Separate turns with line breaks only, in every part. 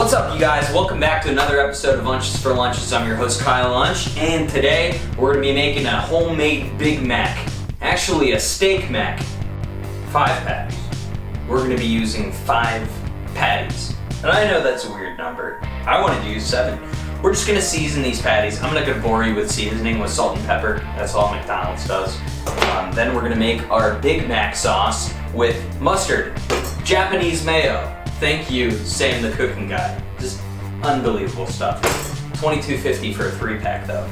What's up, you guys? Welcome back to another episode of Untch for Lunches. I'm your host, Kyle Untch, and today we're going to be making a homemade Big Mac. Actually, a steak Mac. 5 patties. We're going to be using 5 patties. And I know that's a weird number. I wanted to use 7. We're just going to season these patties. I'm not going to bore you with seasoning with salt and pepper. That's all McDonald's does. Then we're going to make our Big Mac sauce with mustard, Japanese mayo. Thank you, Sam the cooking guy. Just unbelievable stuff. $22.50 for a 3-pack though.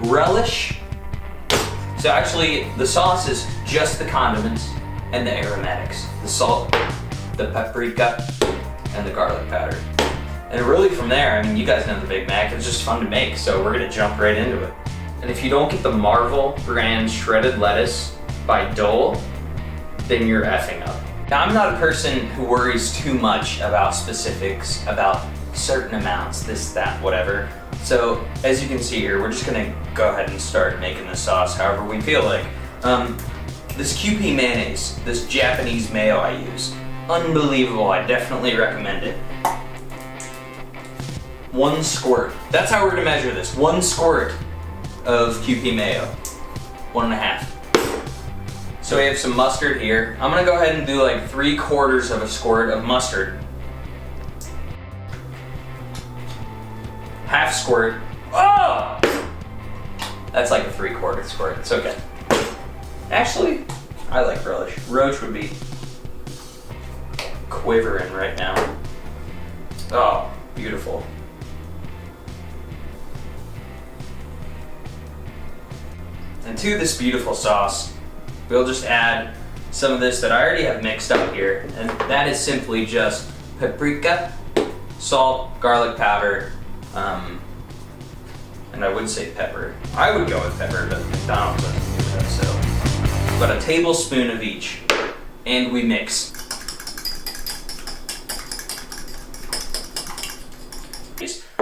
Relish. So actually, the sauce is just the condiments and the aromatics. The salt, the paprika, and the garlic powder. And really from there, I mean, you guys know the Big Mac, it's just fun to make, so we're gonna jump right into it. And if you don't get the Marvel brand shredded lettuce by Dole, then you're effing up. Now, I'm not a person who worries too much about specifics, about certain amounts, this, that, whatever. So, as you can see here, we're just gonna go ahead and start making the sauce however we feel like. This QP mayonnaise, this Japanese mayo I use, unbelievable, I definitely recommend it. 1 squirt, that's how we're gonna measure this. 1 squirt of QP mayo, 1.5. So we have some mustard here. I'm gonna go ahead and do like 3/4 of a squirt of mustard. Half squirt. Oh! That's like a 3/4 squirt, it's okay. Actually, I like relish. Roach would be quivering right now. Oh, beautiful. And to this beautiful sauce, we'll just add some of this that I already have mixed up here, and that is simply just paprika, salt, garlic powder, and I would say pepper. I would go with pepper, but McDonald's doesn't do that, so. About a tablespoon of each, and we mix.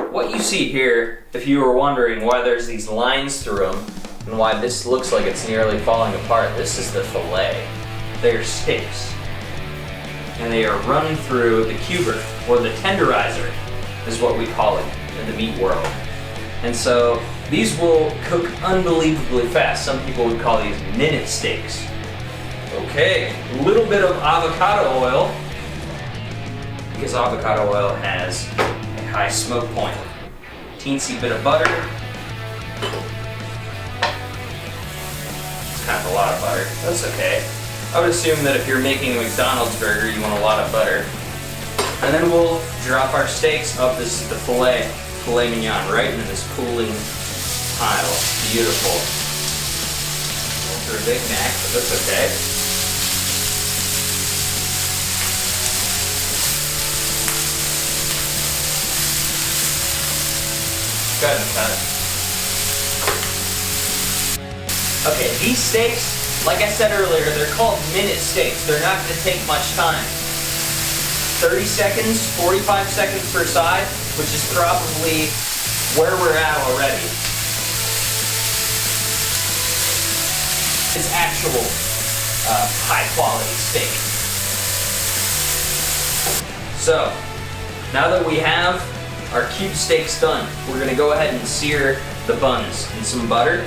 What you see here, if you were wondering why there's these lines through them, and why this looks like it's nearly falling apart, this is the fillet. They're steaks. And they are run through the cuber, or the tenderizer, is what we call it in the meat world. And so, these will cook unbelievably fast. Some people would call these minute steaks. Okay, a little bit of avocado oil, because avocado oil has a high smoke point. Teensy bit of butter. Kind of a lot of butter. That's okay. I would assume that if you're making a McDonald's burger, you want a lot of butter. And then we'll drop our steaks up. This is the filet mignon, right into this cooling pile. Beautiful. For a Big Mac, but that's okay. Go ahead and cut. Okay, these steaks, like I said earlier, they're called minute steaks. They're not going to take much time. 30 seconds, 45 seconds per side, which is probably where we're at already. It's actual high quality steak. So, now that we have our cube steaks done, we're going to go ahead and sear the buns in some butter.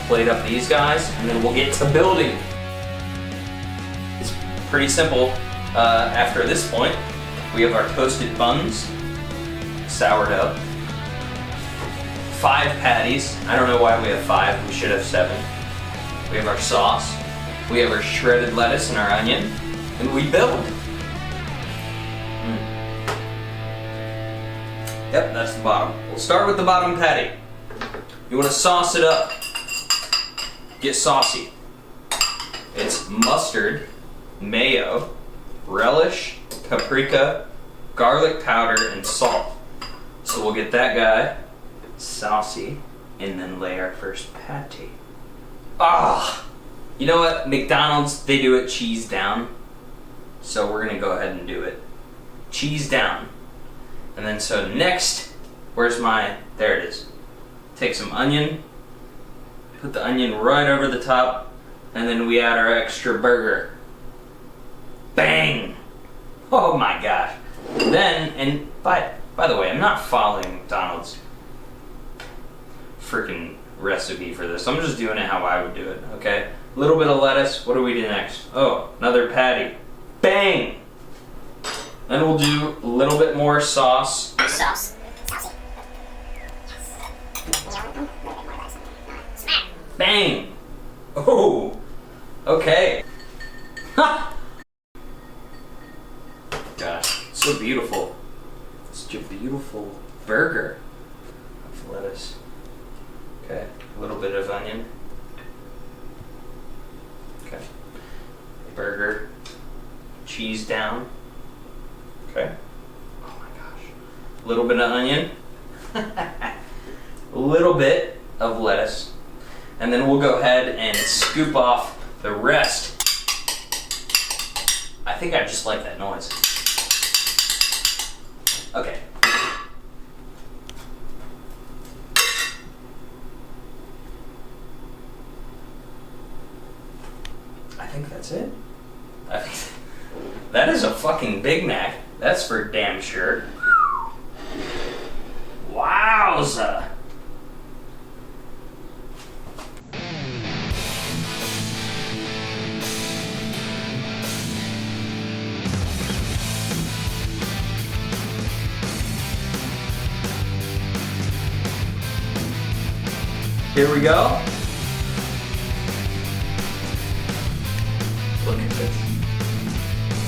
Plate up these guys, and then we'll get to building. It's pretty simple. After this point, we have our toasted buns, sourdough, 5 patties. I don't know why we have 5, we should have 7. We have our sauce, we have our shredded lettuce and our onion, and we build. Yep, that's the bottom. We'll start with the bottom patty. You want to sauce it up. Get saucy. It's mustard, mayo, relish, paprika, garlic powder, and salt. So we'll get that guy saucy and then lay our first patty. Ah! You know what? McDonald's, they do it cheese down. So we're gonna go ahead and do it cheese down. And then so next, where's my, there it is. Take some onion. Put the onion right over the top, and then we add our extra burger. Bang! Oh my gosh. Then, and by the way, I'm not following McDonald's freaking recipe for this. I'm just doing it how I would do it, okay? A little bit of lettuce. What do we do next? Oh, another patty. Bang! Then we'll do a little bit more sauce.
Sauce.
Bang! Oh, okay. Ha! Gosh, so beautiful. Such a beautiful burger of lettuce. Okay, a little bit of onion. Okay, burger, cheese down. Okay. Oh my gosh. A little bit of onion. A little bit of lettuce. And then we'll go ahead and scoop off the rest. I think I just like that noise. Okay. I think that's it. I think that is a fucking Big Mac. That's for damn sure. Wowza. Here we go. Look at this.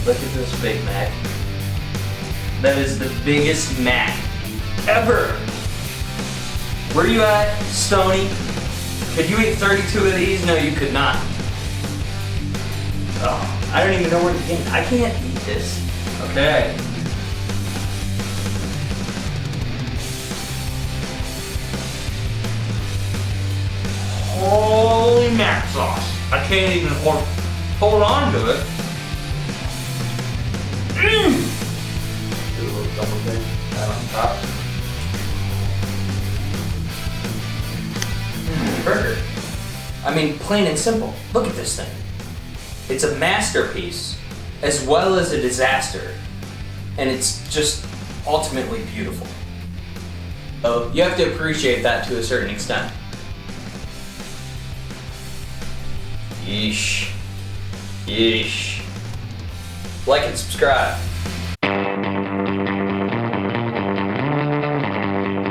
Look at this Big Mac. That is the biggest Mac ever. Where you at, Stoney? Could you eat 32 of these? No, you could not. Oh, I don't even know where to begin. I can't eat this. Okay. Holy Mac sauce. I can't even hold on to it. Do a little double thing right on top. Burger. I mean, plain and simple. Look at this thing. It's a masterpiece as well as a disaster. And it's just ultimately beautiful. So you have to appreciate that to a certain extent. Yeesh. Yeesh. Like and subscribe.